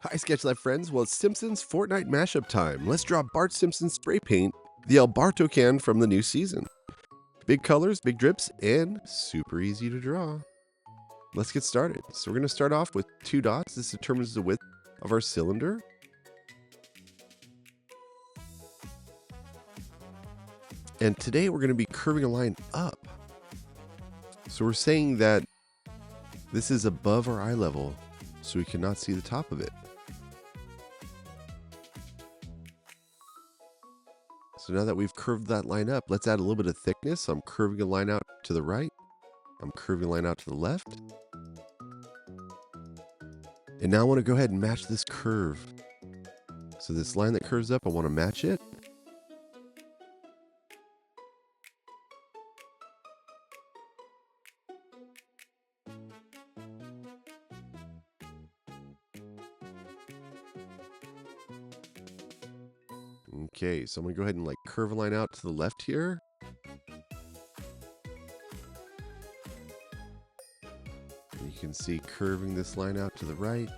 Hi, Sketchlife friends. Well, it's Simpsons Fortnite Mashup time. Let's draw Bart Simpson's spray paint, the Barto can from the new season. Big colors, big drips, and super easy to draw. Let's get started. So we're going to start off with 2 dots. This determines the width of our cylinder. And today we're going to be curving a line up. So we're saying that this is above our eye level, so we cannot see the top of it. So now that we've curved that line up, let's add a little bit of thickness. So I'm curving a line out to the right. I'm curving a line out to the left. And now I want to go ahead and match this curve. So this line that curves up, I want to match it. Okay, so I'm going to go ahead and curve a line out to the left here. And you can see curving this line out to the right.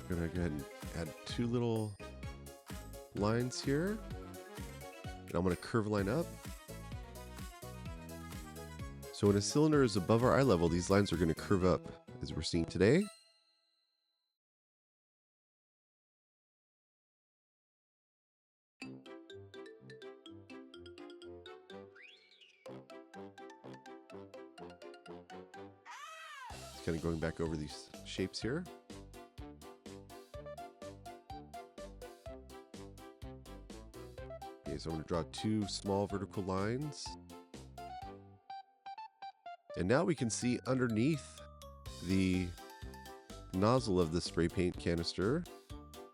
I'm going to go ahead and add 2 little lines here. And I'm going to curve a line up. So when a cylinder is above our eye level, these lines are going to curve up, as we're seeing today. Just kind of going back over these shapes here. Okay, so I'm going to draw 2 small vertical lines. And now we can see underneath the nozzle of the spray paint canister.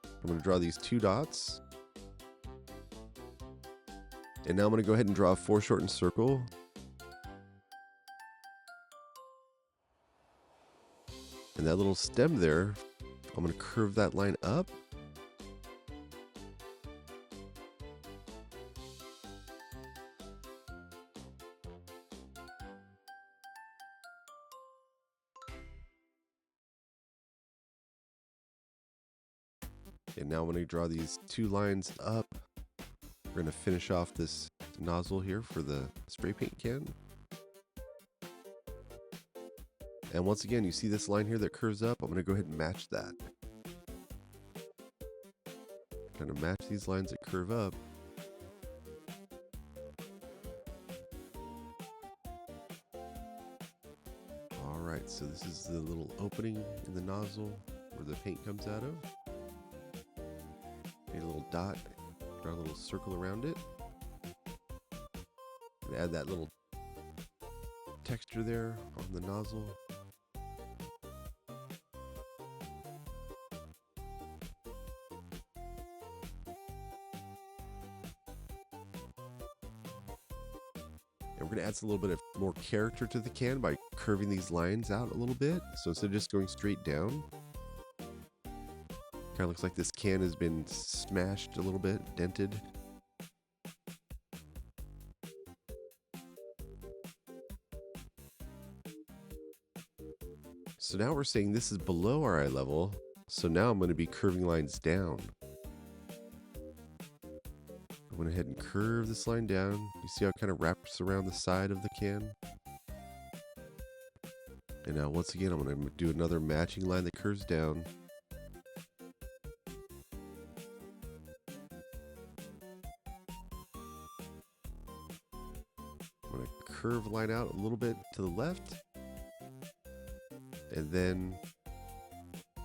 I'm going to draw these 2 dots. And now I'm going to go ahead and draw a foreshortened circle. And that little stem there, I'm going to curve that line up. And now I'm going to draw these 2 lines up. We're going to finish off this nozzle here for the spray paint can. And once again, you see this line here that curves up. I'm going to go ahead and match that. Kind of match these lines that curve up. Alright, so this is the little opening in the nozzle where the paint comes out of. Made a little dot, draw a little circle around it. And add that little texture there on the nozzle. And we're going to add a little bit of more character to the can by curving these lines out a little bit. So instead of just going straight down, kind of looks like this can has been smashed a little bit, dented. So now we're saying this is below our eye level. So now I'm going to be curving lines down. I went ahead and curve this line down. You see how it kind of wraps around the side of the can? And now once again, I'm going to do another matching line that curves down. I'm going to curve a line out a little bit to the left. And then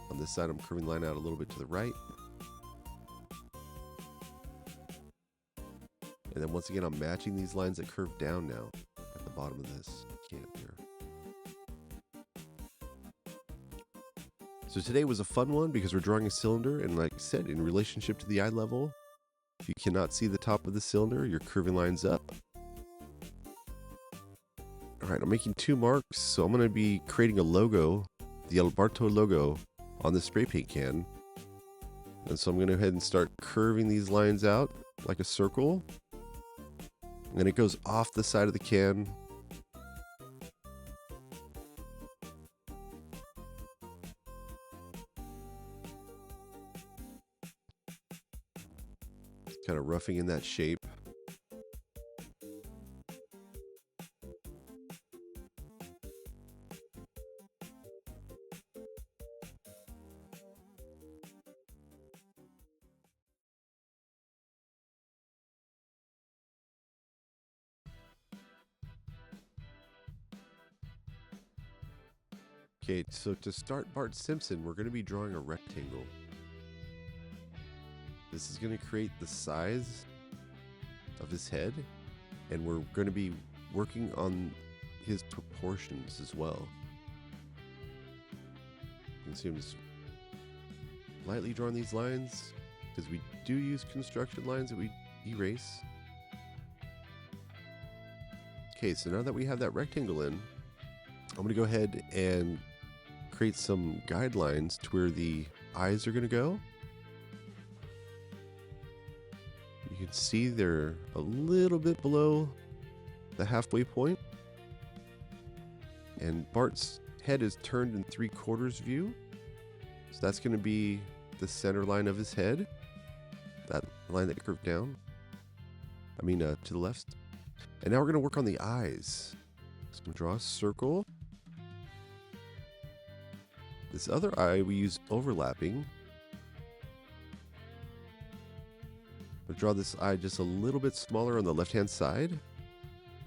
on this side, I'm curving the line out a little bit to the right. And then once again, I'm matching these lines that curve down now at the bottom of this can here. So today was a fun one because we're drawing a cylinder, and like I said, in relationship to the eye level, if you cannot see the top of the cylinder, you're curving lines up. Alright, I'm making 2 marks, so I'm going to be creating a logo, the Barto logo, on the spray paint can. And so I'm going to go ahead and start curving these lines out like a circle. And it goes off the side of the can. It's kind of roughing in that shape. Okay, so to start Bart Simpson, we're going to be drawing a rectangle. This is going to create the size of his head, and we're going to be working on his proportions as well. You can see I'm just lightly drawing these lines because we do use construction lines that we erase. Okay, so now that we have that rectangle in, I'm going to go ahead and create some guidelines to where the eyes are going to go. You can see they're a little bit below the halfway point. And Bart's head is turned in 3/4 view. So that's going to be the center line of his head. That line that curved down. To the left. And now we're going to work on the eyes. So I'm going to draw a circle. This other eye we use overlapping. We'll draw this eye just a little bit smaller on the left-hand side.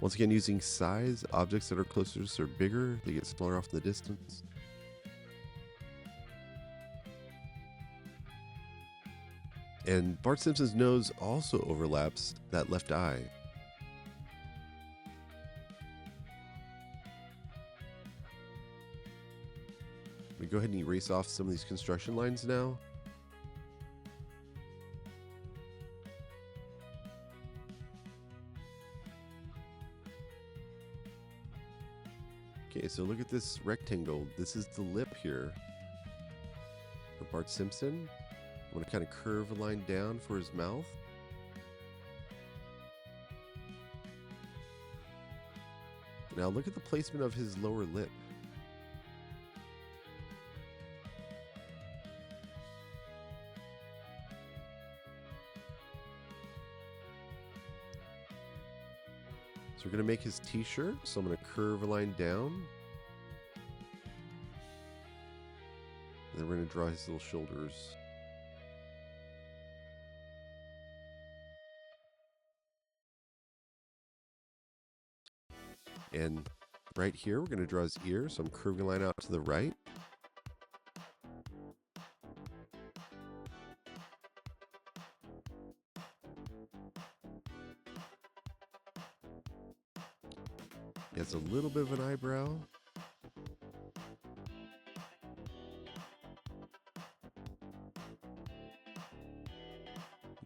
Once again, using size, objects that are closer to us are bigger. They get smaller off in the distance. And Bart Simpson's nose also overlaps that left eye. We go ahead and erase off some of these construction lines now. Okay, so look at this rectangle. This is the lip here for Bart Simpson. I'm going to kind of curve a line down for his mouth. Now look at the placement of his lower lip. So we're going to make his t-shirt, so I'm going to curve a line down. And then we're going to draw his little shoulders. And right here, we're going to draw his ear, so I'm curving a line out to the right. He has a little bit of an eyebrow.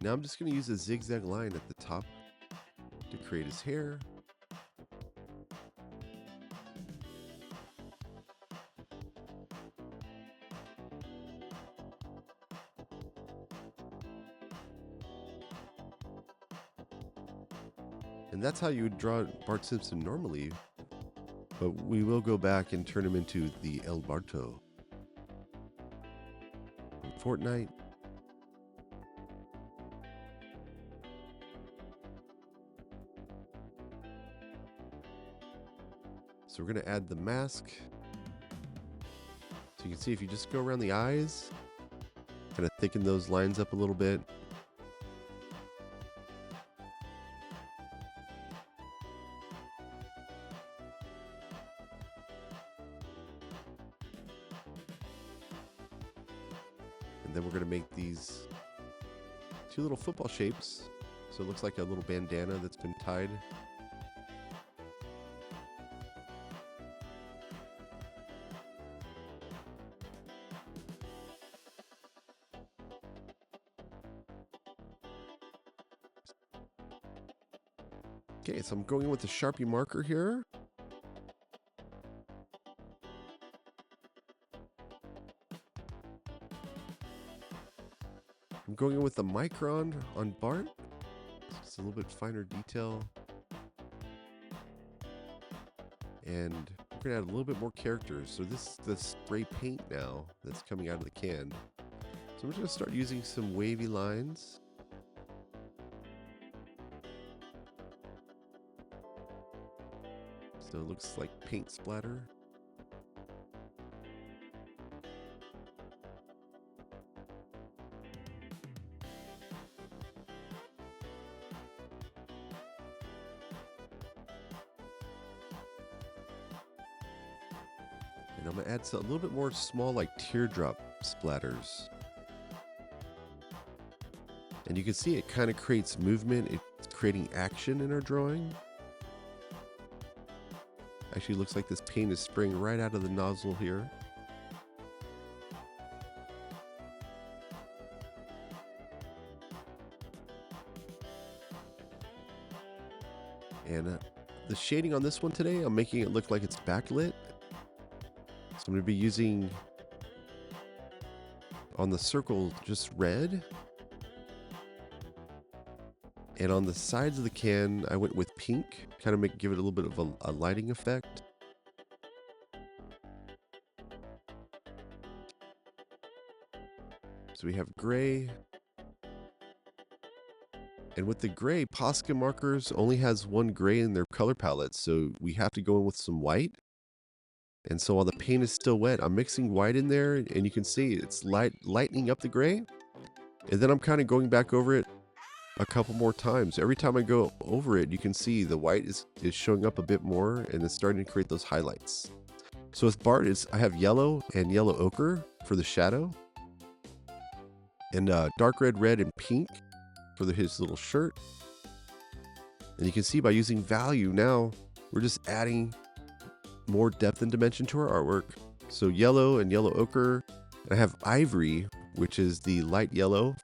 Now I'm just going to use a zigzag line at the top to create his hair. And that's how you would draw Bart Simpson normally, but we will go back and turn him into the El Barto. In Fortnite. So we're going to add the mask. So you can see if you just go around the eyes, kind of thicken those lines up a little bit. And then we're going to make these two little football shapes. So it looks like a little bandana that's been tied. Okay, so I'm going in with the Sharpie marker here. I'm going in with the micron on Bart. It's a little bit finer detail. And we're gonna add a little bit more characters. So this is the spray paint now that's coming out of the can. So I'm just gonna start using some wavy lines. So it looks like paint splatter. And I'm gonna add a little bit more small, like teardrop splatters. And you can see it kind of creates movement. It's creating action in our drawing. Actually looks like this paint is spraying right out of the nozzle here. And the shading on this one today, I'm making it look like it's backlit. So I'm going to be using, on the circle, just red. And on the sides of the can, I went with pink, kind of give it a little bit of a lighting effect. So we have gray. And with the gray, Posca markers only has one gray in their color palette, so we have to go in with some white. And so while the paint is still wet, I'm mixing white in there, and you can see it's lightening up the gray. And then I'm kind of going back over it a couple more times. Every time I go over it, you can see the white is showing up a bit more, and it's starting to create those highlights. So with Bart, I have yellow and yellow ochre for the shadow, and dark red, red, and pink for his little shirt. And you can see by using value now, we're just adding more depth and dimension to our artwork. So yellow and yellow ochre. And I have ivory, which is the light yellow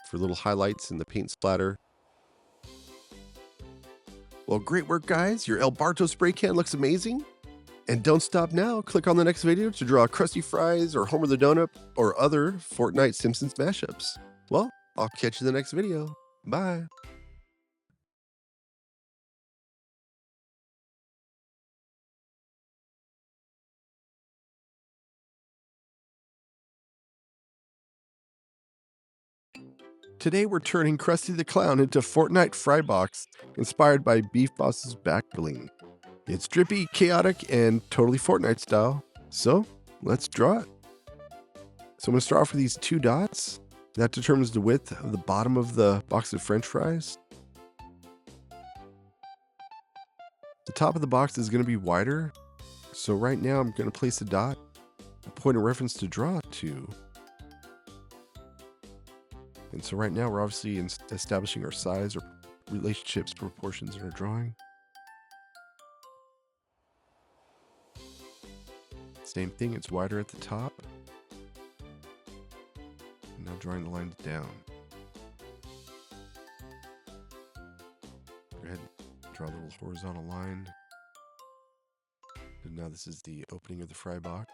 for little highlights in the paint splatter. Well, great work, guys. Your El Barto spray can looks amazing. And don't stop now. Click on the next video to draw Krusty Fries or Homer the Donut or other Fortnite Simpsons mashups. Well, I'll catch you in the next video. Bye. Today we're turning Krusty the Clown into Fortnite Fry Box, inspired by Beef Boss's back bling. It's drippy, chaotic, and totally Fortnite style. So, let's draw it. So I'm going to start off with these 2 dots. That determines the width of the bottom of the box of French fries. The top of the box is going to be wider. So right now I'm going to place a dot, a point of reference to draw to. And so right now we're obviously establishing our size or relationships, proportions in our drawing. Same thing, it's wider at the top. And now drawing the lines down. Go ahead and draw a little horizontal line. And now this is the opening of the fry box.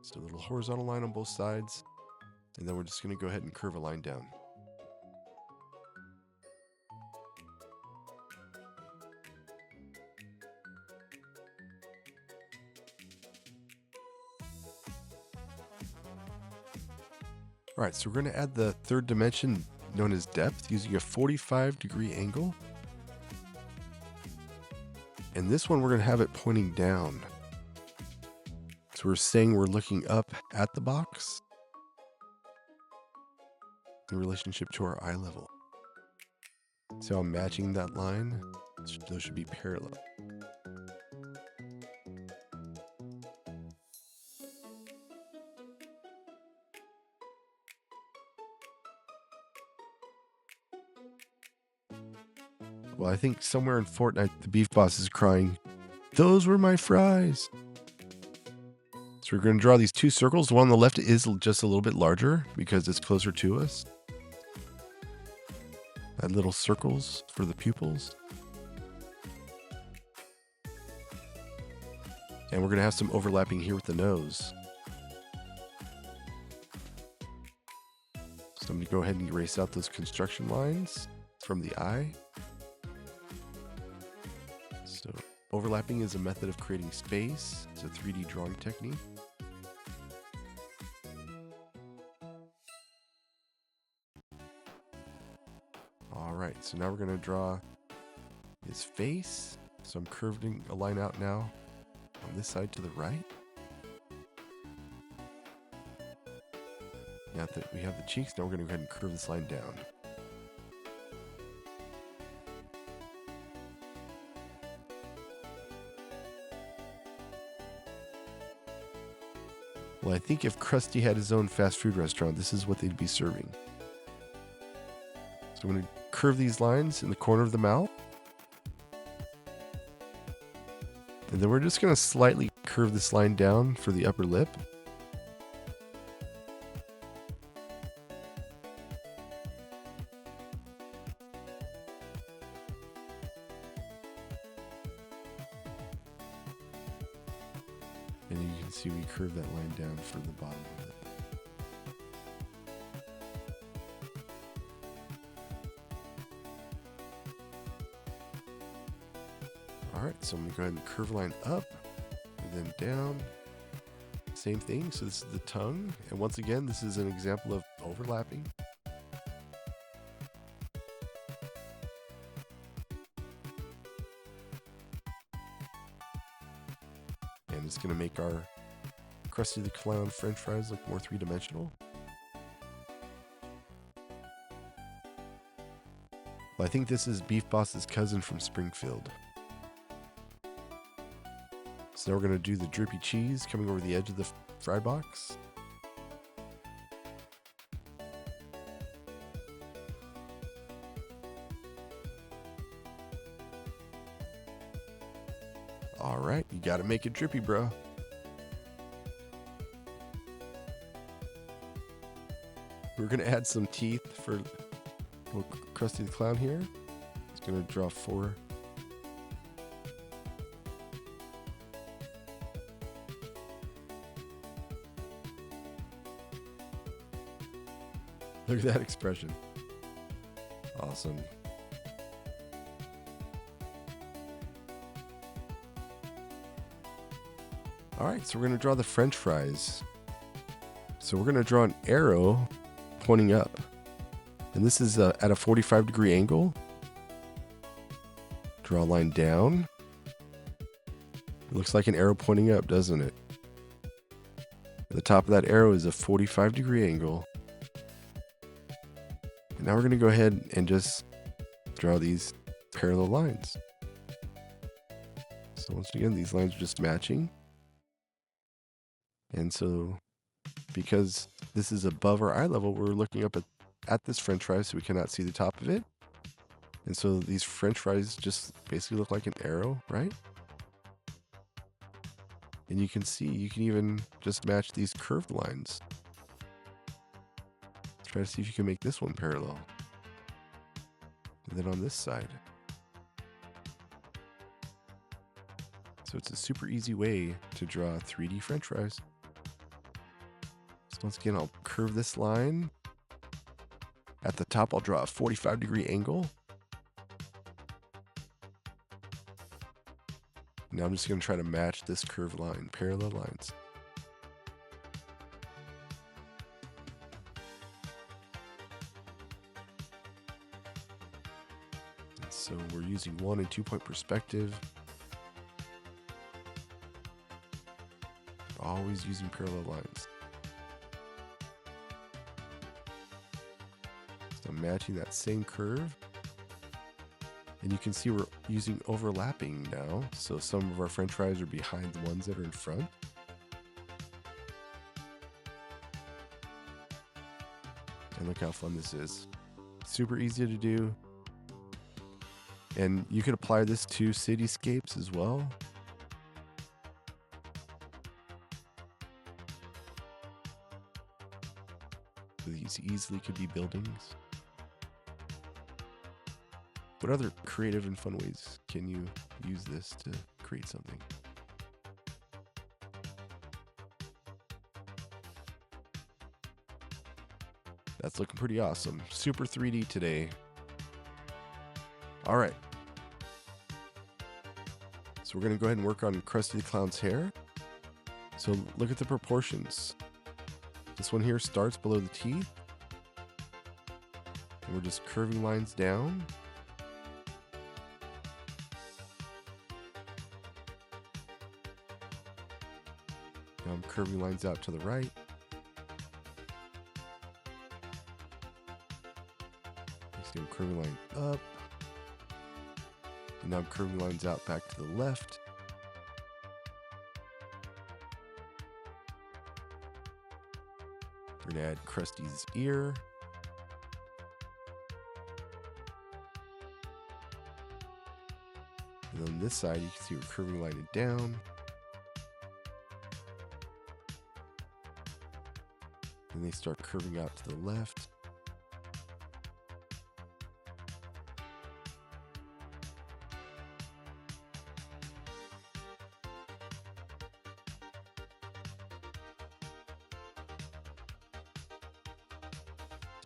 So a little horizontal line on both sides, and then we're just going to go ahead and curve a line down. All right, so we're going to add the third dimension known as depth using a 45-degree angle. And this one we're going to have it pointing down. So we're saying we're looking up at the box in relationship to our eye level. So I'm matching that line. Those should be parallel. Well, I think somewhere in Fortnite, the beef boss is crying, "Those were my fries." So we're going to draw these 2 circles. The one on the left is just a little bit larger because it's closer to us. Add little circles for the pupils. And we're going to have some overlapping here with the nose. So I'm going to go ahead and erase out those construction lines from the eye. So overlapping is a method of creating space. It's a 3D drawing technique. All right, so now we're going to draw his face. So I'm curving a line out now on this side to the right. Now that we have the cheeks, now we're going to go ahead and curve this line down. Well, I think if Krusty had his own fast food restaurant, this is what they'd be serving. So I'm going to curve these lines in the corner of the mouth. And then we're just going to slightly curve this line down for the upper lip. And you can see we curve that line down for the bottom of it. Alright, so I'm going to go ahead and curve line up and then down. Same thing, so this is the tongue. And once again, this is an example of overlapping. And it's going to make our Krusty the Clown French fries look more three-dimensional. Well, I think this is Beef Boss's cousin from Springfield. So now we're going to do the drippy cheese coming over the edge of the fry box. All right, you got to make it drippy, bro. We're going to add some teeth for little Krusty the Clown here. It's going to draw 4. Look at that expression. Awesome. All right, so we're going to draw the French fries. So we're going to draw an arrow pointing up. And this is at a 45-degree angle. Draw a line down. It looks like an arrow pointing up, doesn't it? At the top of that arrow is a 45-degree angle. And now we're going to go ahead and just draw these parallel lines. So once again, these lines are just matching. And so because this is above our eye level, we're looking up at this French fry, so we cannot see the top of it. And so these French fries just basically look like an arrow, right? And you can see, you can even just match these curved lines. Try to see if you can make this one parallel. And then on this side. So it's a super easy way to draw 3D French fries. So once again, I'll curve this line. At the top, I'll draw a 45-degree angle. Now I'm just going to try to match this curved line, parallel lines. And so we're using 1 and 2 point perspective. Always using parallel lines. So I'm matching that same curve. And you can see we're using overlapping now. So some of our French fries are behind the ones that are in front. And look how fun this is. Super easy to do. And you could apply this to cityscapes as well. These easily could be buildings. What other creative and fun ways can you use this to create something? That's looking pretty awesome. Super 3D today. All right. So we're going to go ahead and work on Krusty the Clown's hair. So look at the proportions. This one here starts below the teeth. And we're just curving lines down. Now I'm curving lines out to the right. I'm curving line up. And now I'm curving lines out back to the left. We're going to add Krusty's ear. And on this side, you can see we're curving line it down. And they start curving out to the left.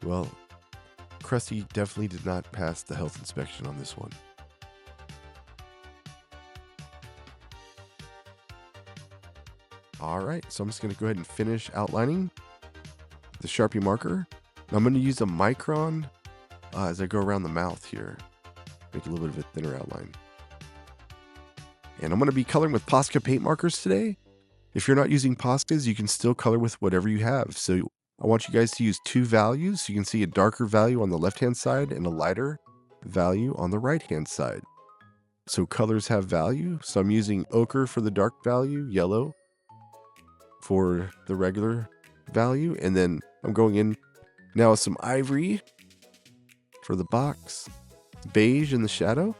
Well, Krusty definitely did not pass the health inspection on this one. All right, so I'm just going to go ahead and finish outlining the Sharpie marker. I'm going to use a micron as I go around the mouth here. Make a little bit of a thinner outline. And I'm going to be coloring with Posca paint markers today. If you're not using Poscas, you can still color with whatever you have. So I want you guys to use two values. So you can see a darker value on the left-hand side and a lighter value on the right-hand side. So colors have value. So I'm using ochre for the dark value, yellow for the regular value. And then I'm going in now with some ivory for the box, beige in the shadow,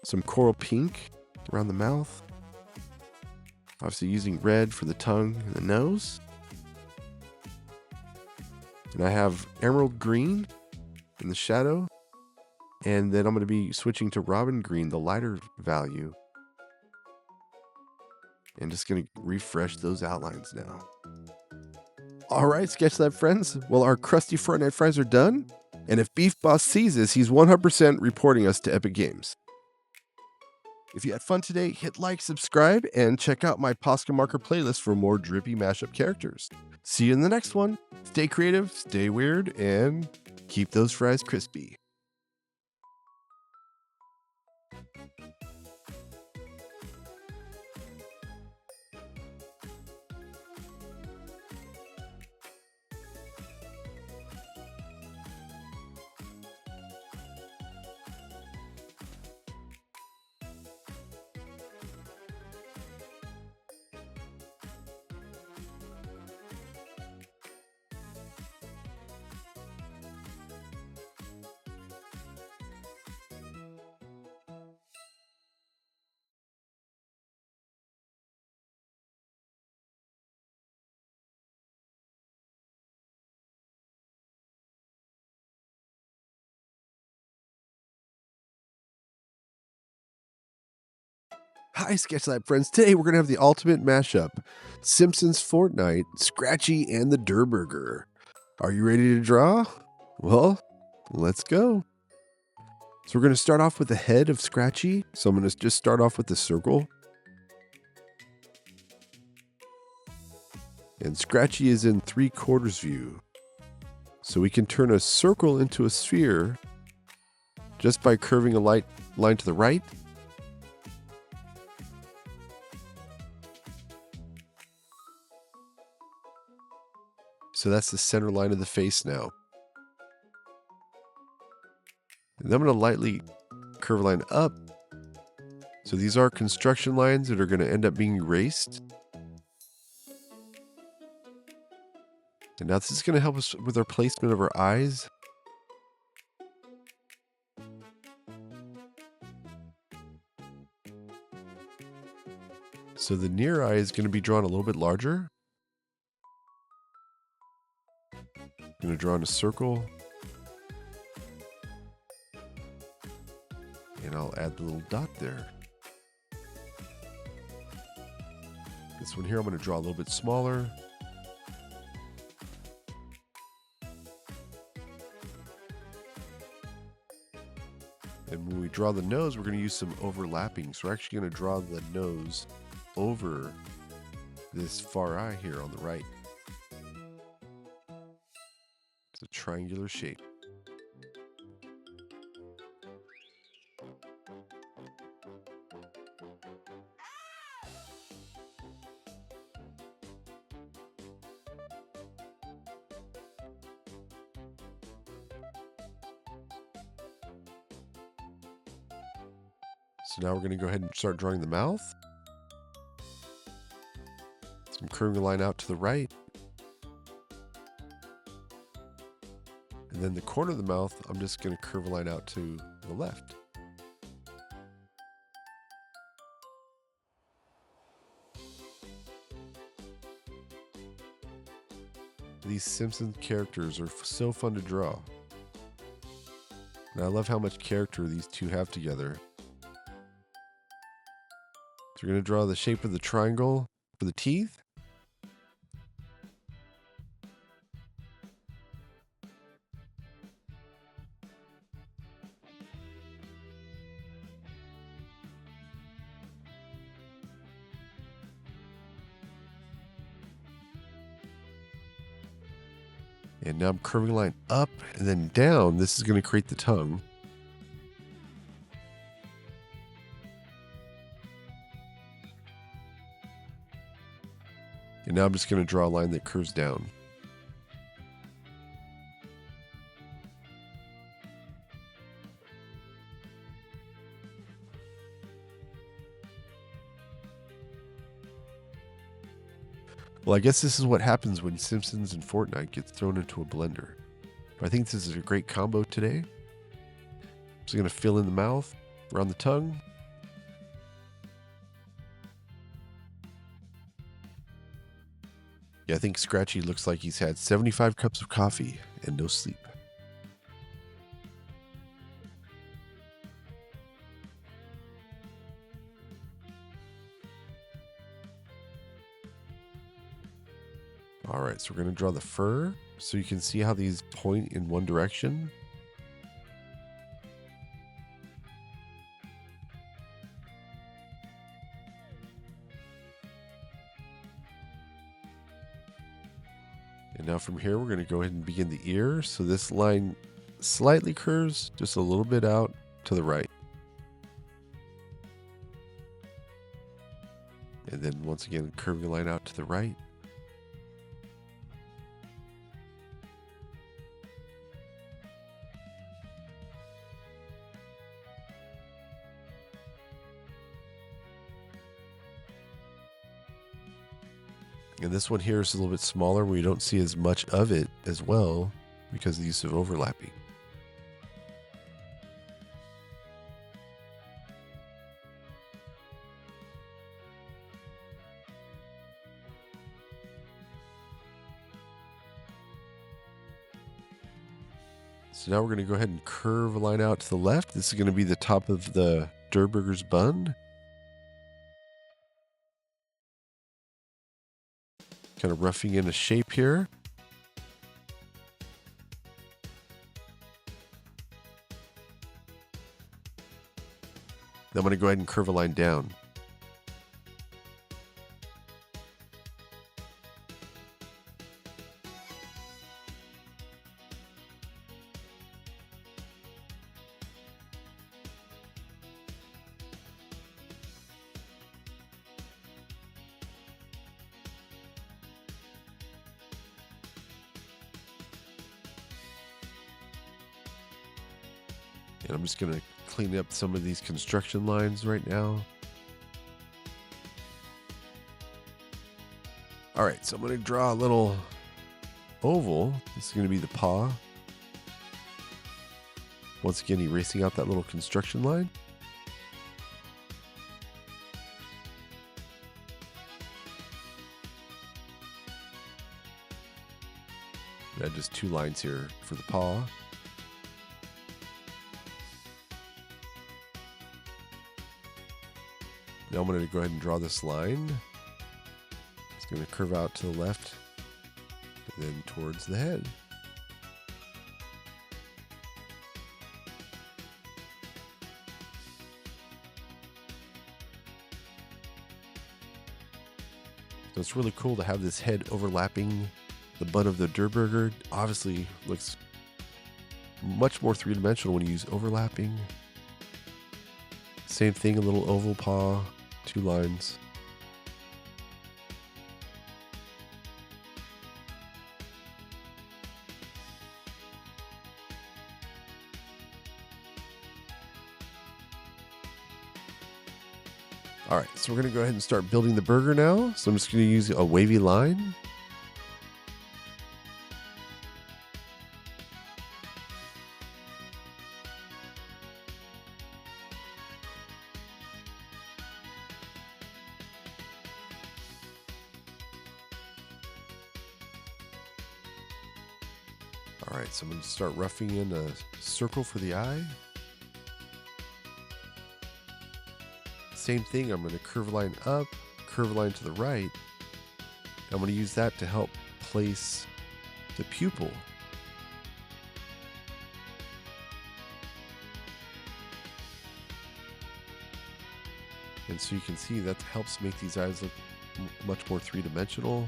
some coral pink around the mouth. Obviously using red for the tongue and the nose. And I have emerald green in the shadow. And then I'm going to be switching to robin green, the lighter value. And just going to refresh those outlines now. All right, Sketch friends. Well, our Krusty Fortnite fries are done. And if Beef Boss sees this, he's 100% reporting us to Epic Games. If you had fun today, hit like, subscribe, and check out my Posca marker playlist for more drippy mashup characters. See you in the next one. Stay creative, stay weird, and keep those fries crispy. Hi, Sketchlab friends. Today we're going to have the ultimate mashup. Simpsons Fortnite, Scratchy, and the Durr Burger. Are you ready to draw? Well, let's go. So we're going to start off with the head of Scratchy. So I'm going to just start off with the circle. And Scratchy is in 3/4 view. So we can turn a circle into a sphere just by curving a light line to the right. So that's the center line of the face now. And I'm going to lightly curve a line up. So these are construction lines that are going to end up being erased. And now this is going to help us with our placement of our eyes. So the near eye is going to be drawn a little bit larger. I'm going to draw in a circle. And I'll add the little dot there. This one here I'm going to draw a little bit smaller. And when we draw the nose, we're going to use some overlapping. So we're actually going to draw the nose over this far eye here on the right. It's a triangular shape. So now we're going to go ahead and start drawing the mouth. So I'm curving a line out to the right. And then the corner of the mouth, I'm just going to curve a line out to the left. These Simpsons characters are so fun to draw. And I love how much character these two have together. So we're going to draw the shape of the triangle for the teeth. And now I'm curving a line up and then down. This is going to create the tongue. And now I'm just going to draw a line that curves down. Well, I guess this is what happens when Simpsons and Fortnite gets thrown into a blender. But I think this is a great combo today. Just going to fill in the mouth, around the tongue. Yeah, I think Scratchy looks like he's had 75 cups of coffee and no sleep. All right, so we're going to draw the fur so you can see how these point in one direction. And now from here, we're going to go ahead and begin the ear. So this line slightly curves just a little bit out to the right. And then once again, curving a line out to the right. And this one here is a little bit smaller where you don't see as much of it as well because of the use of overlapping. So now we're going to go ahead and curve a line out to the left. This is going to be the top of the Durr Burger's bun. Kind of roughing in a shape here. Then I'm going to go ahead and curve a line down. And I'm just going to clean up some of these construction lines right now. All right, so I'm going to draw a little oval. This is going to be the paw. Once again, erasing out that little construction line. Add just two lines here for the paw. Now I'm going to go ahead and draw this line. It's going to curve out to the left and then towards the head. So it's really cool to have this head overlapping the bun of the Durr burger. Obviously looks much more three-dimensional when you use overlapping. Same thing, a little oval paw, 2 lines. All right, so we're gonna go ahead and start building the burger now. So I'm just gonna use a wavy line. All right, so I'm gonna start roughing in a circle for the eye. Same thing, I'm going to curve line up, curve line to the right. I'm going to use that to help place the pupil. And so you can see that helps make these eyes look much more three-dimensional.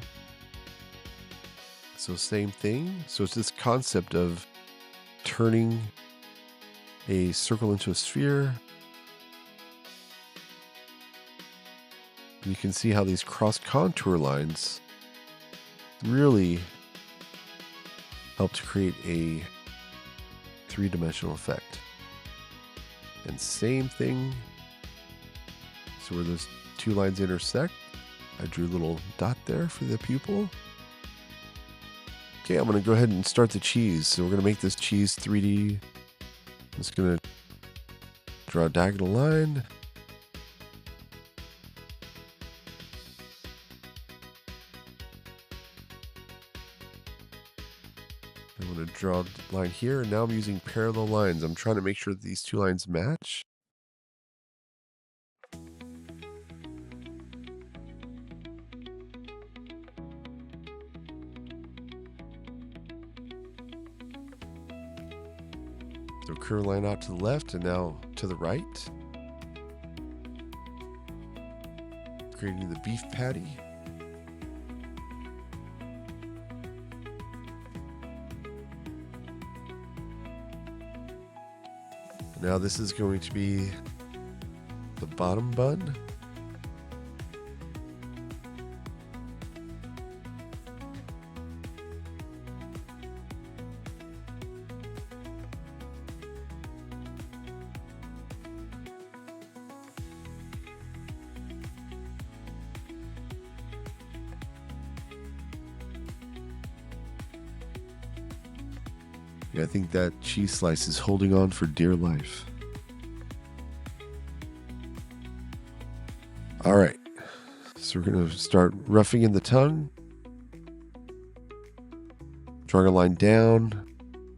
So same thing. So it's this concept of turning a circle into a sphere. You can see how these cross contour lines really help to create a three-dimensional effect. And same thing, so where those 2 lines intersect, I drew a little dot there for the pupil. Okay, I'm going to go ahead and start the cheese. So we're going to make this cheese 3D. I'm just going to draw a diagonal line. I'm going to draw a line here, and now I'm using parallel lines. I'm trying to make sure that these 2 lines match. So curve line out to the left and now to the right. Creating the beef patty. Now this is going to be the bottom bun. Yeah, I think that cheese slice is holding on for dear life. All right, so we're going to start roughing in the tongue. Drawing a line down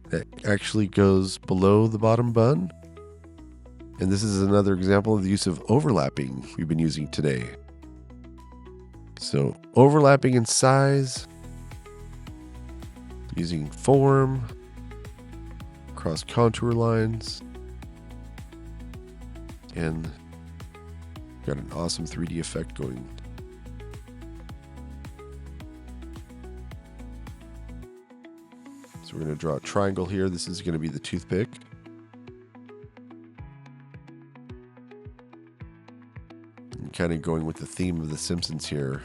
that actually goes below the bottom bun. And this is another example of the use of overlapping we've been using today. So overlapping in size, using form, cross contour lines, and got an awesome 3D effect going. So we're going to draw a triangle here. This is going to be the toothpick. And kind of going with the theme of The Simpsons here.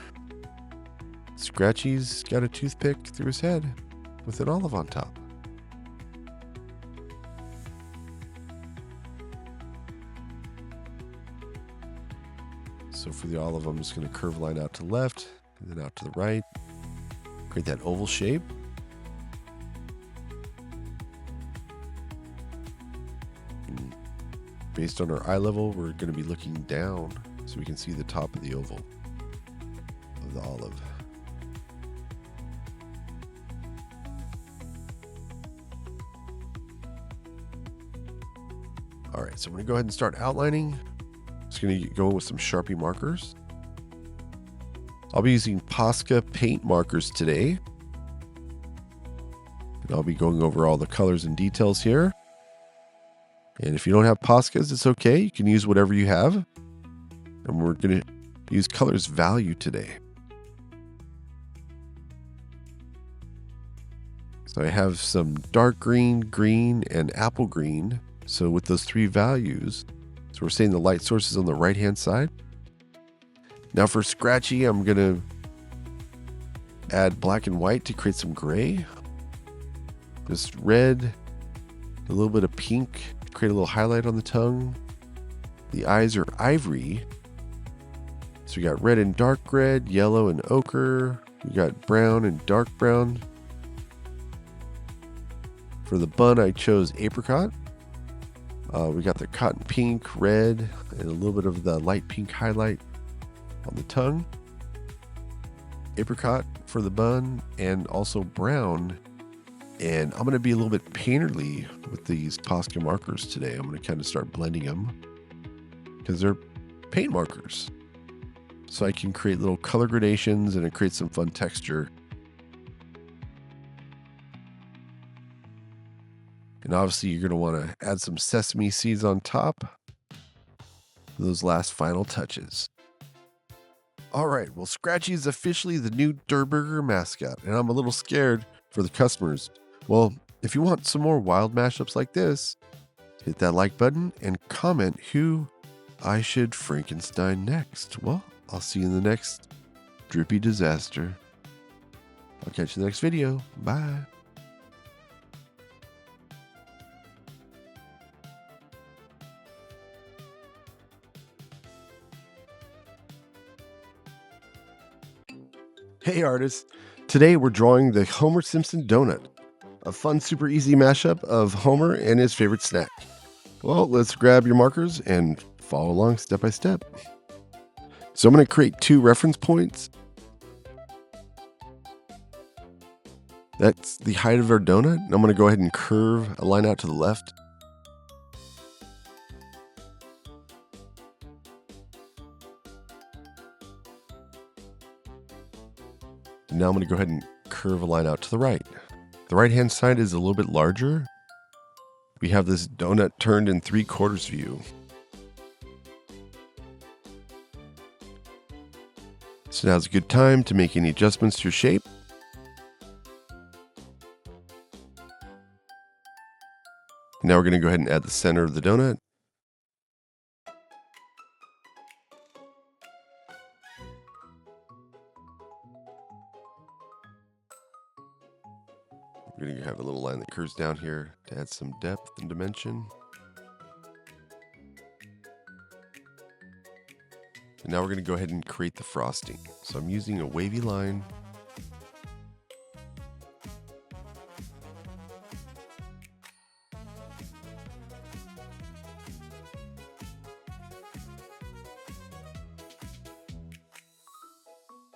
Scratchy's got a toothpick through his head with an olive on top. So for the olive, I'm just going to curve line out to the left and then out to the right. Create that oval shape. And based on our eye level, we're going to be looking down so we can see the top of the oval of the olive. All right, so I'm going to go ahead and start outlining. Just going to go with some Sharpie markers. I'll be using Posca paint markers today. And I'll be going over all the colors and details here. And if you don't have Poscas, it's okay. You can use whatever you have. And we're going to use colors value today. So I have some dark green, green, and apple green. So with those three values, so we're saying the light source is on the right-hand side. Now for Scratchy, I'm going to add black and white to create some gray. Just red, a little bit of pink to create a little highlight on the tongue. The eyes are ivory. So we got red and dark red, yellow and ochre. We got brown and dark brown. For the bun, I chose apricot. We got the cotton pink, red, and a little bit of the light pink highlight on the tongue. Apricot for the bun, and also brown. And I'm going to be a little bit painterly with these Posca markers today. I'm going to kind of start blending them because they're paint markers. So I can create little color gradations and it creates some fun texture. And obviously you're going to want to add some sesame seeds on top for those last final touches. All right, well, Scratchy is officially the new Durr Burger mascot, and I'm a little scared for the customers. Well, if you want some more wild mashups like this, hit that like button and comment who I should Frankenstein next. Well, I'll see you in the next drippy disaster. I'll catch you in the next video. Bye. Hey artists, today we're drawing the Homer Simpson donut, a fun super easy mashup of Homer and his favorite snack. Well, let's grab your markers and follow along step by step. So I'm going to create 2 reference points. That's the height of our donut. And I'm going to go ahead and curve a line out to the left. Now I'm going to go ahead and curve a line out to the right. The right-hand side is a little bit larger. We have this donut turned in 3/4 view. So now's a good time to make any adjustments to your shape. Now we're going to go ahead and add the center of the donut. We're going to have a little line that curves down here to add some depth and dimension. And now we're going to go ahead and create the frosting. So I'm using a wavy line.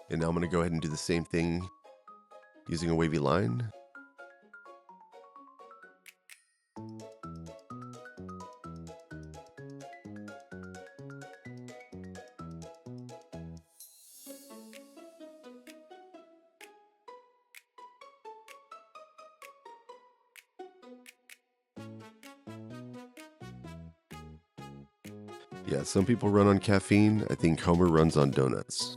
And now I'm going to go ahead and do the same thing using a wavy line. Yeah, some people run on caffeine. I think Homer runs on donuts.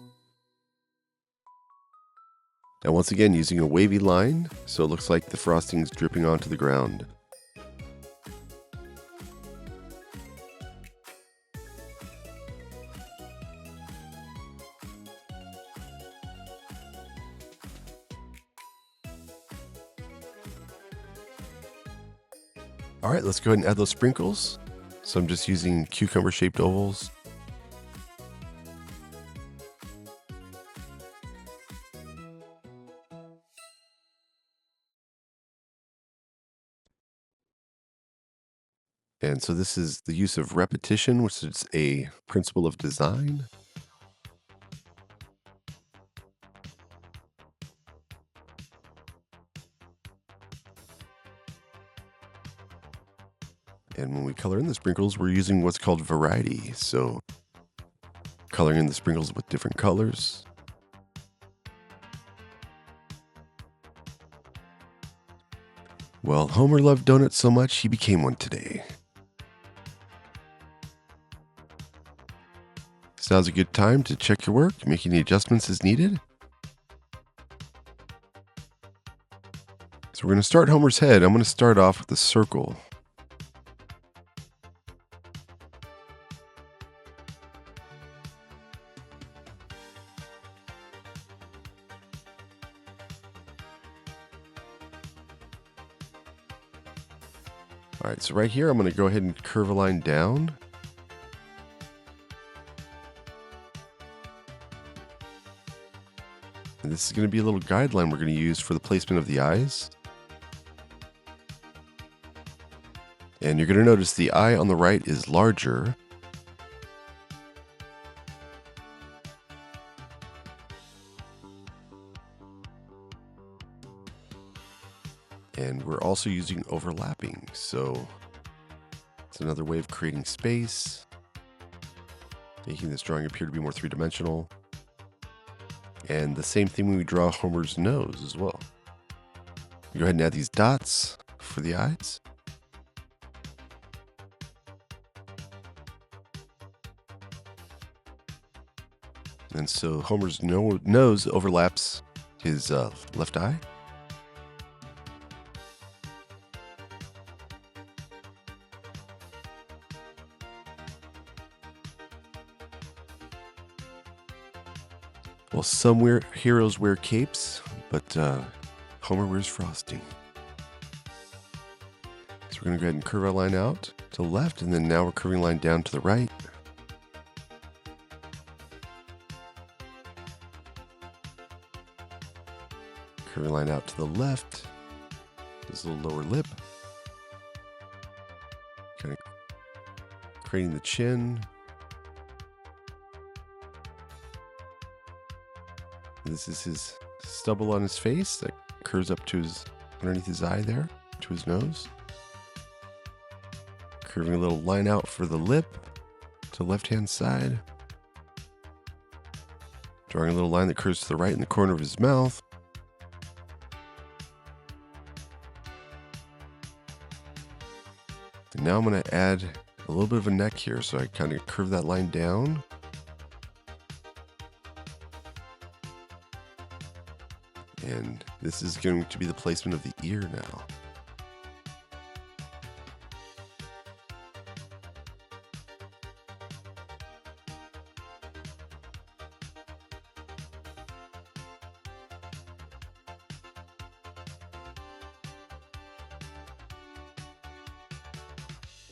Now once again, using a wavy line, so it looks like the frosting's dripping onto the ground. All right, let's go ahead and add those sprinkles. So I'm just using cucumber-shaped ovals. And so this is the use of repetition, which is a principle of design. And when we color in the sprinkles, we're using what's called variety. So coloring in the sprinkles with different colors. Well, Homer loved donuts so much, he became one today. So now's a good time to check your work, make any adjustments as needed. So we're going to start Homer's head. I'm going to start off with a circle. All right, so right here, I'm going to go ahead and curve a line down. And this is going to be a little guideline we're going to use for the placement of the eyes. And you're going to notice the eye on the right is larger. And we're also using overlapping, so it's another way of creating space, making this drawing appear to be more three-dimensional. And the same thing when we draw Homer's nose as well. Go ahead and add these dots for the eyes. And so Homer's nose overlaps his left eye. Well, some heroes wear capes, but Homer wears frosting. So we're going to go ahead and curve our line out to the left, and then now we're curving a line down to the right. Curving line out to the left. This little lower lip. Kind of creating the chin. This is his stubble on his face that curves up to underneath his eye there, to his nose. Curving a little line out for the lip to the left-hand side. Drawing a little line that curves to the right in the corner of his mouth. And now I'm going to add a little bit of a neck here, so I kind of curve that line down. And this is going to be the placement of the ear now.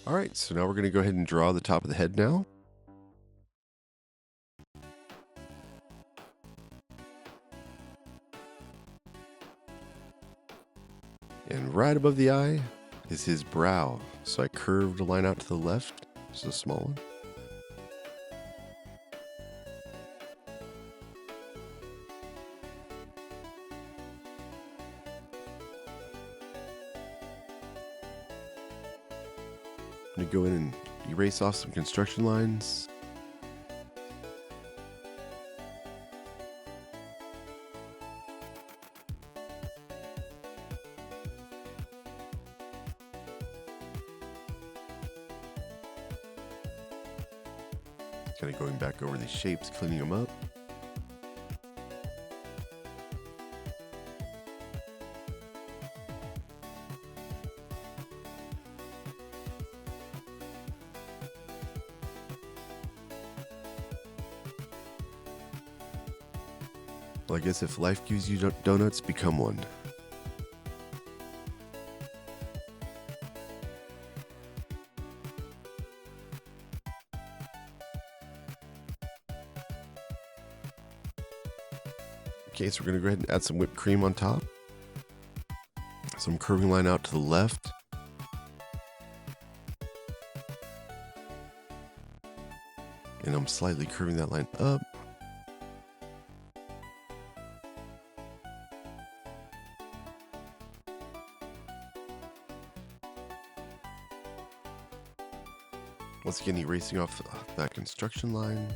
All right, so now we're going to go ahead and draw the top of the head now. And right above the eye is his brow. So I curved a line out to the left, just a small one. I'm going to go in and erase off some construction lines. Kind of going back over these shapes, cleaning them up. Well, I guess if life gives you donuts, become one. Okay, so we're going to go ahead and add some whipped cream on top. Some curving line out to the left. And I'm slightly curving that line up. Once again, erasing off that construction line.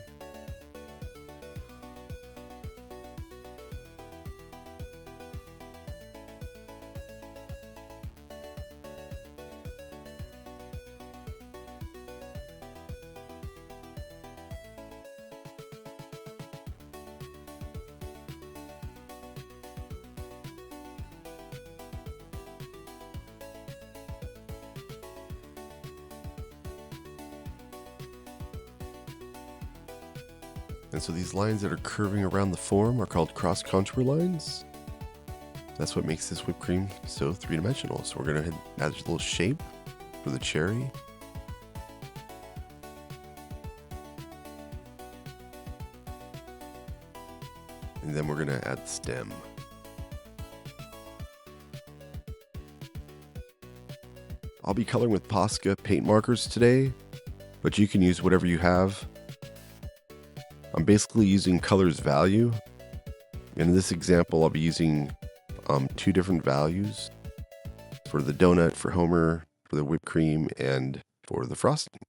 And so these lines that are curving around the form are called cross contour lines. That's what makes this whipped cream so three-dimensional. So we're going to add a little shape for the cherry. And then we're going to add the stem. I'll be coloring with Posca paint markers today, but you can use whatever you have. I'm basically using colors value. In this example, I'll be using 2 different values for the donut, for Homer, for the whipped cream, and for the frosting.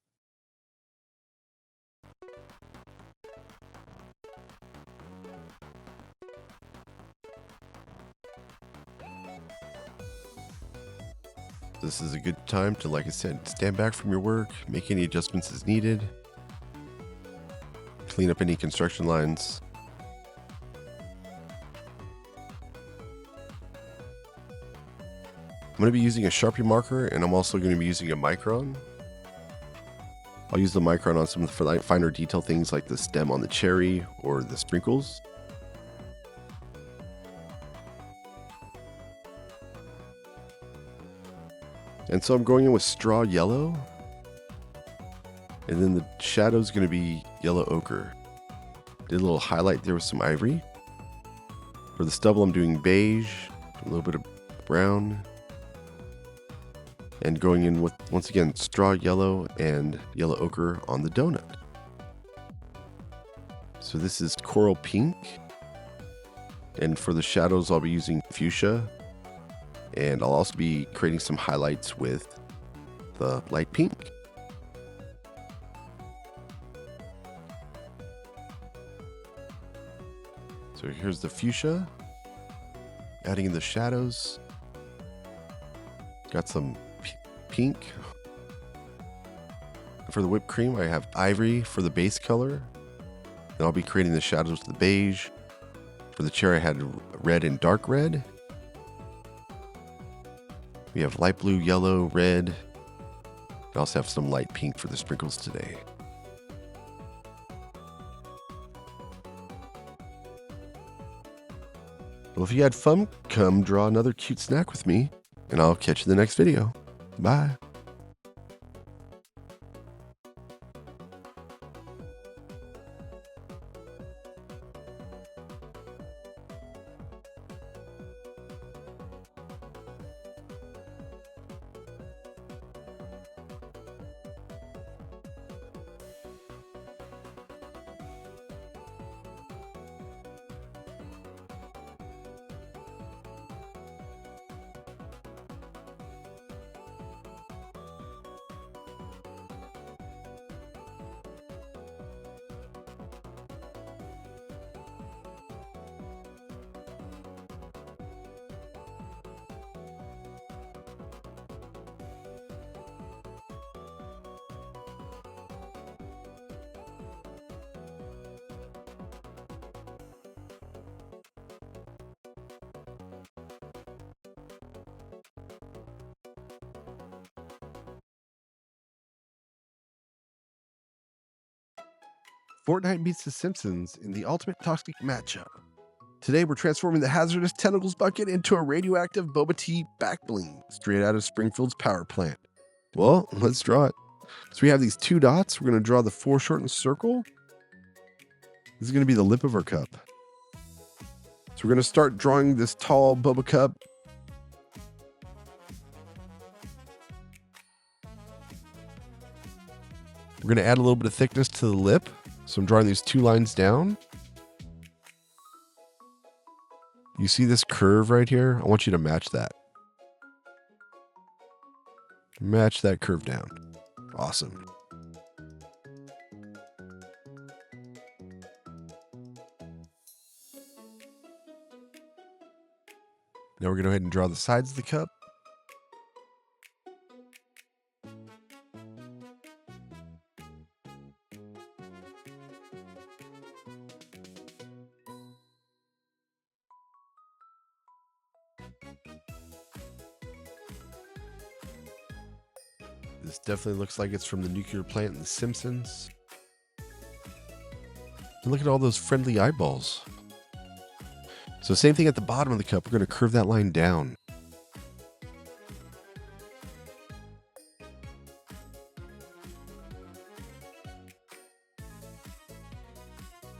This is a good time to, like I said, stand back from your work, make any adjustments as needed, clean up any construction lines. I'm going to be using a Sharpie marker, and I'm also going to be using a micron. I'll use the micron on some of the finer detail things like the stem on the cherry or the sprinkles. And so I'm going in with straw yellow, and then the shadow is going to be yellow ochre. Did a little highlight there with some ivory. For the stubble, I'm doing beige, a little bit of brown, and going in with, once again, straw yellow and yellow ochre on the donut. So this is coral pink, and for the shadows, I'll be using fuchsia. And I'll also be creating some highlights with the light pink. So here's the fuchsia. Adding in the shadows. Got some pink. For the whipped cream, I have ivory for the base color. And I'll be creating the shadows with the beige. For the cherry, I had red and dark red. We have light blue, yellow, red. I also have some light pink for the sprinkles today. Well, if you had fun, come draw another cute snack with me, and I'll catch you in the next video. Bye. Fortnite meets the Simpsons in the ultimate toxic matchup. Today we're transforming the Hazardous Tentacles bucket into a radioactive Boba tea back bling straight out of Springfield's power plant. Well, let's draw it. So we have these 2 dots. We're going to draw the foreshortened circle. This is going to be the lip of our cup. So we're going to start drawing this tall Boba cup. We're going to add a little bit of thickness to the lip. So I'm drawing these 2 lines down. You see this curve right here? I want you to match that. Match that curve down. Awesome. Now we're going to go ahead and draw the sides of the cup. This definitely looks like it's from the nuclear plant in The Simpsons. And look at all those friendly eyeballs. So same thing at the bottom of the cup. We're going to curve that line down.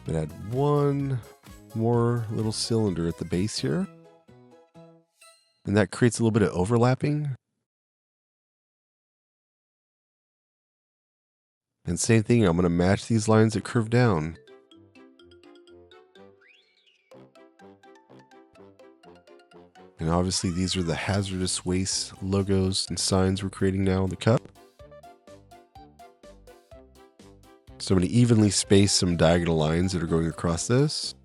And add one more little cylinder at the base here. And that creates a little bit of overlapping. And same thing, I'm going to match these lines that curve down. And obviously these are the hazardous waste logos and signs we're creating now on the cup. So I'm going to evenly space some diagonal lines that are going across this.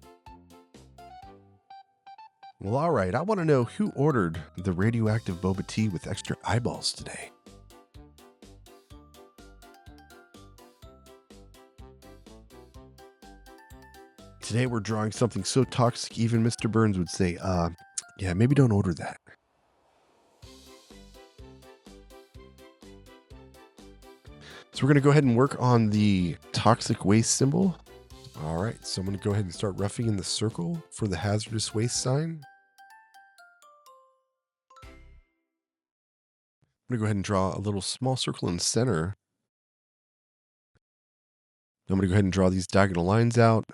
Well, all right, I want to know who ordered the radioactive boba tea with extra eyeballs today. Today we're drawing something so toxic even Mr. Burns would say, yeah, maybe don't order that. So we're going to go ahead and work on the toxic waste symbol. All right, so I'm going to go ahead and start roughing in the circle for the hazardous waste sign. I'm going to go ahead and draw a little small circle in the center. I'm going to go ahead and draw these diagonal lines out.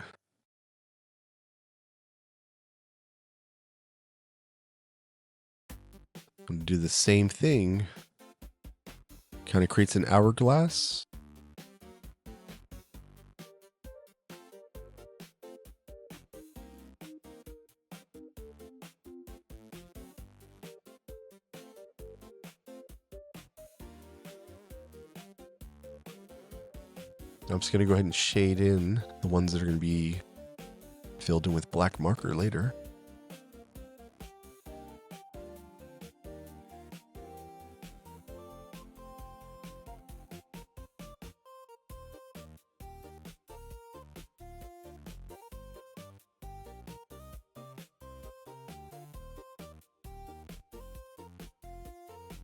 I'm going to do the same thing. Kind of creates an hourglass. I'm just going to go ahead and shade in the ones that are going to be filled in with black marker later.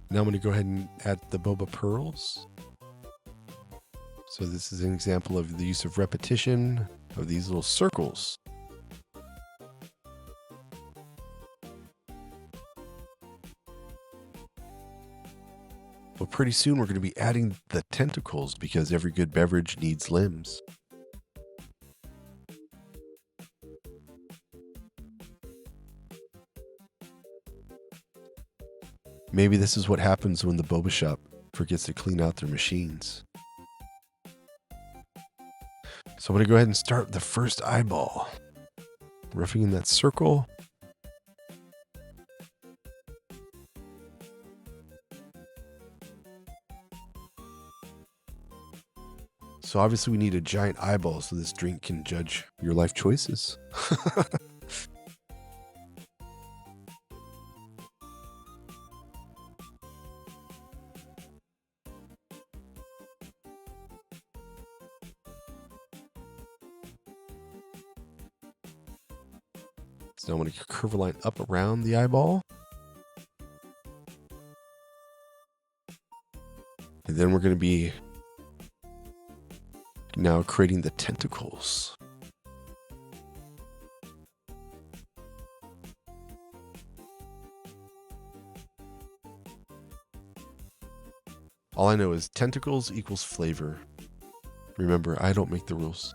Now I'm going to go ahead and add the boba pearls. So this is an example of the use of repetition of these little circles. But pretty soon we're going to be adding the tentacles because every good beverage needs limbs. Maybe this is what happens when the boba shop forgets to clean out their machines. So I'm going to go ahead and start the first eyeball. Roughing in that circle. So obviously we need a giant eyeball so this drink can judge your life choices. So now I'm going to curve a line up around the eyeball. And then we're going to be now creating the tentacles. All I know is tentacles equals flavor. Remember, I don't make the rules.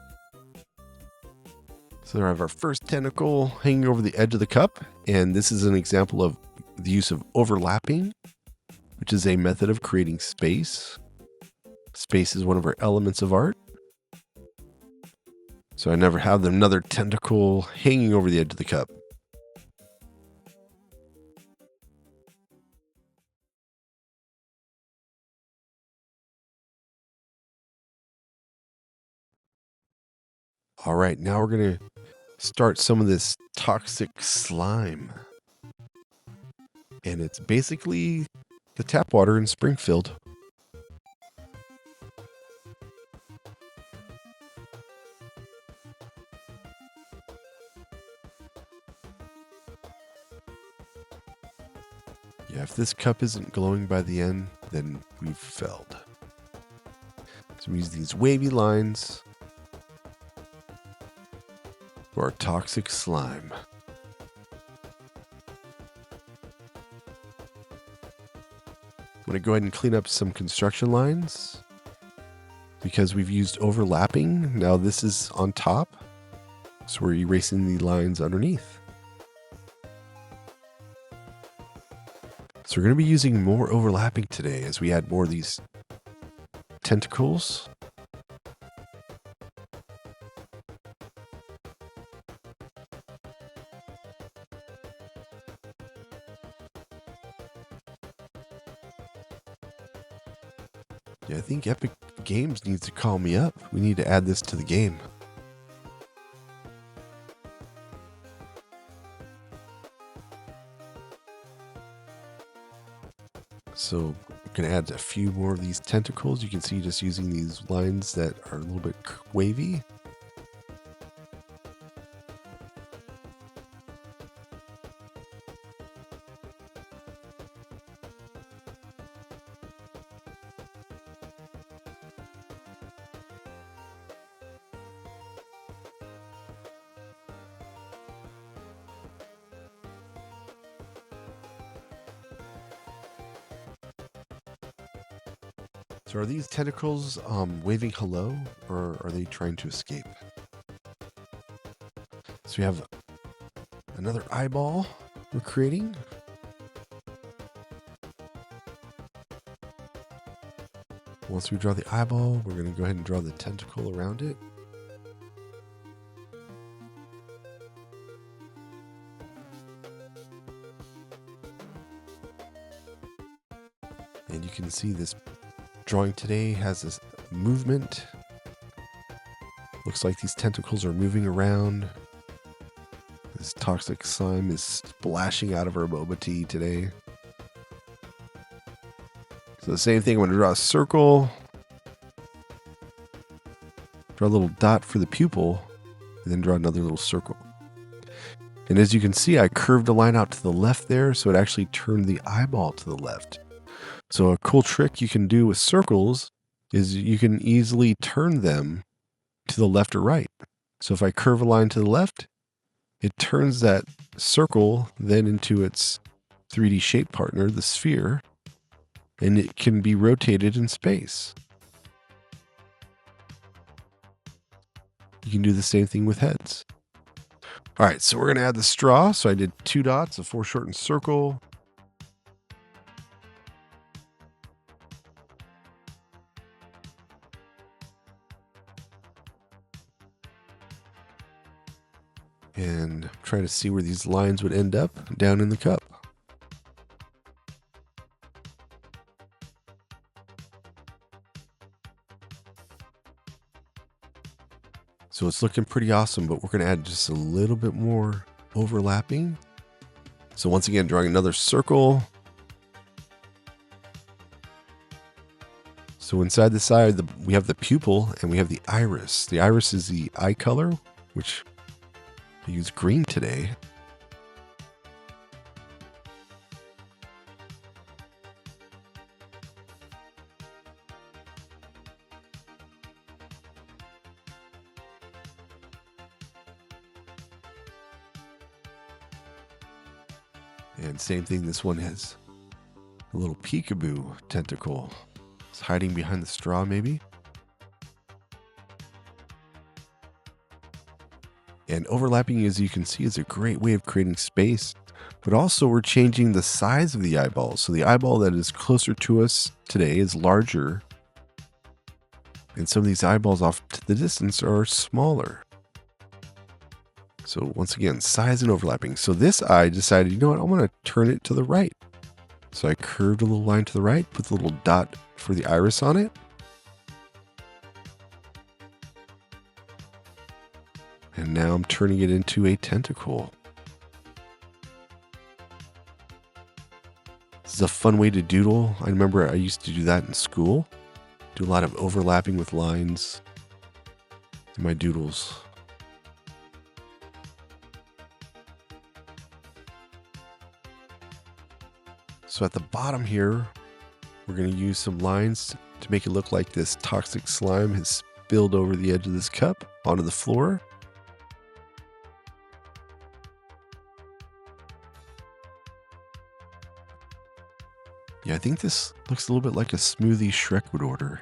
So there I have our first tentacle hanging over the edge of the cup. And this is an example of the use of overlapping, which is a method of creating space. Space is one of our elements of art. So I never have another tentacle hanging over the edge of the cup. All right, now we're going to start some of this toxic slime. And it's basically the tap water in Springfield. Yeah, if this cup isn't glowing by the end, then we've failed. So we use these wavy lines. So our toxic slime. I'm going to go ahead and clean up some construction lines because we've used overlapping. Now this is on top, so we're erasing the lines underneath. So we're going to be using more overlapping today as we add more of these tentacles. Yeah, I think Epic Games needs to call me up. We need to add this to the game. So I'm going to add a few more of these tentacles. You can see just using these lines that are a little bit wavy. So are these tentacles waving hello, or are they trying to escape? So we have another eyeball we're creating. Once we draw the eyeball, we're going to go ahead and draw the tentacle around it. And you can see this drawing today has this movement. Looks like these tentacles are moving around. This toxic slime is splashing out of our Boba tea today. So the same thing, I'm going to draw a circle. Draw a little dot for the pupil, and then draw another little circle. And as you can see, I curved a line out to the left there, so it actually turned the eyeball to the left. So a cool trick you can do with circles is you can easily turn them to the left or right. So if I curve a line to the left, it turns that circle then into its 3D shape partner, the sphere, and it can be rotated in space. You can do the same thing with heads. All right, so we're going to add the straw. So I did 2 dots, a foreshortened circle. And try to see where these lines would end up down in the cup. So it's looking pretty awesome, but we're going to add just a little bit more overlapping. So once again, drawing another circle. So inside the side, we have the pupil and we have the iris. The iris is the eye color, which I use green today. And same thing, this one has a little peekaboo tentacle. It's hiding behind the straw maybe. And overlapping, as you can see, is a great way of creating space, but also we're changing the size of the eyeball. So the eyeball that is closer to us today is larger, and some of these eyeballs off to the distance are smaller. So once again, size and overlapping. So this eye decided, you know what, I want to turn it to the right. So I curved a little line to the right, put the little dot for the iris on it. And now I'm turning it into a tentacle. This is a fun way to doodle. I remember I used to do that in school. Do a lot of overlapping with lines in my doodles. So at the bottom here, we're going to use some lines to make it look like this toxic slime has spilled over the edge of this cup onto the floor. Yeah, I think this looks a little bit like a smoothie Shrek would order.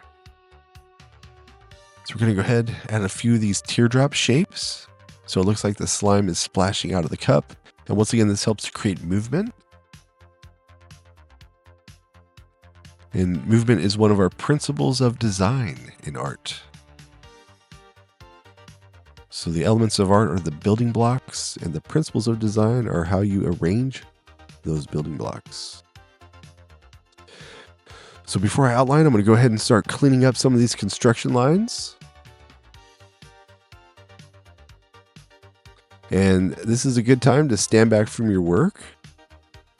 So we're going to go ahead and add a few of these teardrop shapes. So it looks like the slime is splashing out of the cup. And once again, this helps to create movement. And movement is one of our principles of design in art. So the elements of art are the building blocks, and the principles of design are how you arrange those building blocks. So before I outline, I'm going to go ahead and start cleaning up some of these construction lines. And this is a good time to stand back from your work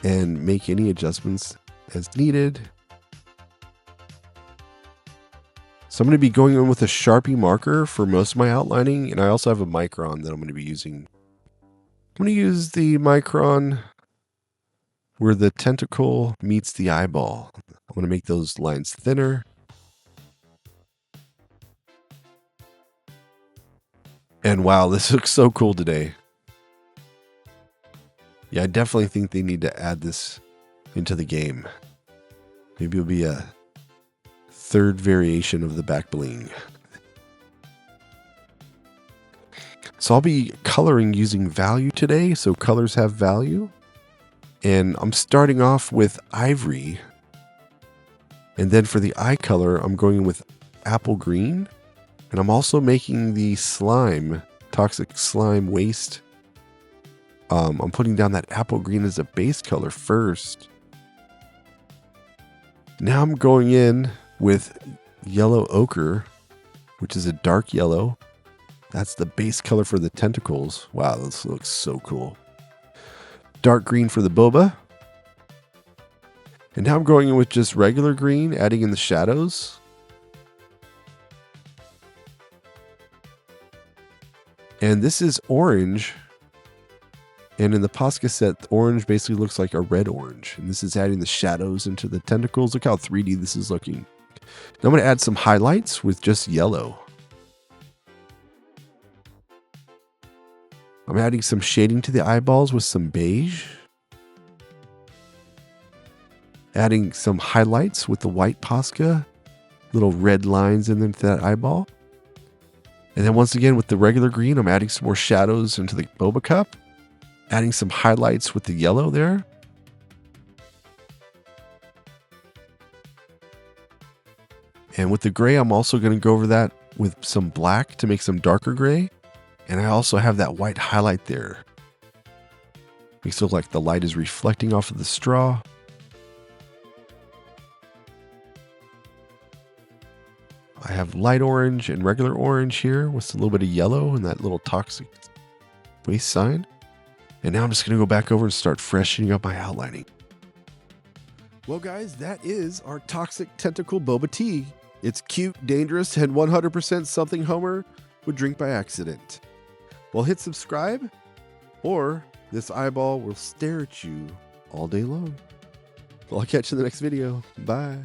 and make any adjustments as needed. So I'm going to be going in with a Sharpie marker for most of my outlining, and I also have a micron that I'm going to be using. I'm going to use the micron where the tentacle meets the eyeball. I'm going to make those lines thinner. And wow, this looks so cool today. Yeah, I definitely think they need to add this into the game. Maybe it'll be a third variation of the back bling. So I'll be coloring using value today. So colors have value. And I'm starting off with ivory. And then for the eye color, I'm going with apple green. And I'm also making the slime, toxic slime waste. I'm putting down that apple green as a base color first. Now I'm going in with yellow ochre, which is a dark yellow. That's the base color for the tentacles. Wow, this looks so cool. Dark green for the boba. And now I'm going in with just regular green, adding in the shadows. And this is orange. And in the Posca set, orange basically looks like a red orange. And this is adding the shadows into the tentacles. Look how 3D this is looking. Now I'm going to add some highlights with just yellow. I'm adding some shading to the eyeballs with some beige. Adding some highlights with the white Posca. Little red lines in them to that eyeball. And then once again with the regular green, I'm adding some more shadows into the boba cup. Adding some highlights with the yellow there. And with the gray, I'm also going to go over that with some black to make some darker gray. And I also have that white highlight there. Makes it look like the light is reflecting off of the straw. I have light orange and regular orange here with a little bit of yellow and that little toxic waste sign. And now I'm just going to go back over and start freshening up my outlining. Well, guys, that is our toxic tentacle boba tea. It's cute, dangerous, and 100% something Homer would drink by accident. Well, hit subscribe, or this eyeball will stare at you all day long. Well, I'll catch you in the next video. Bye.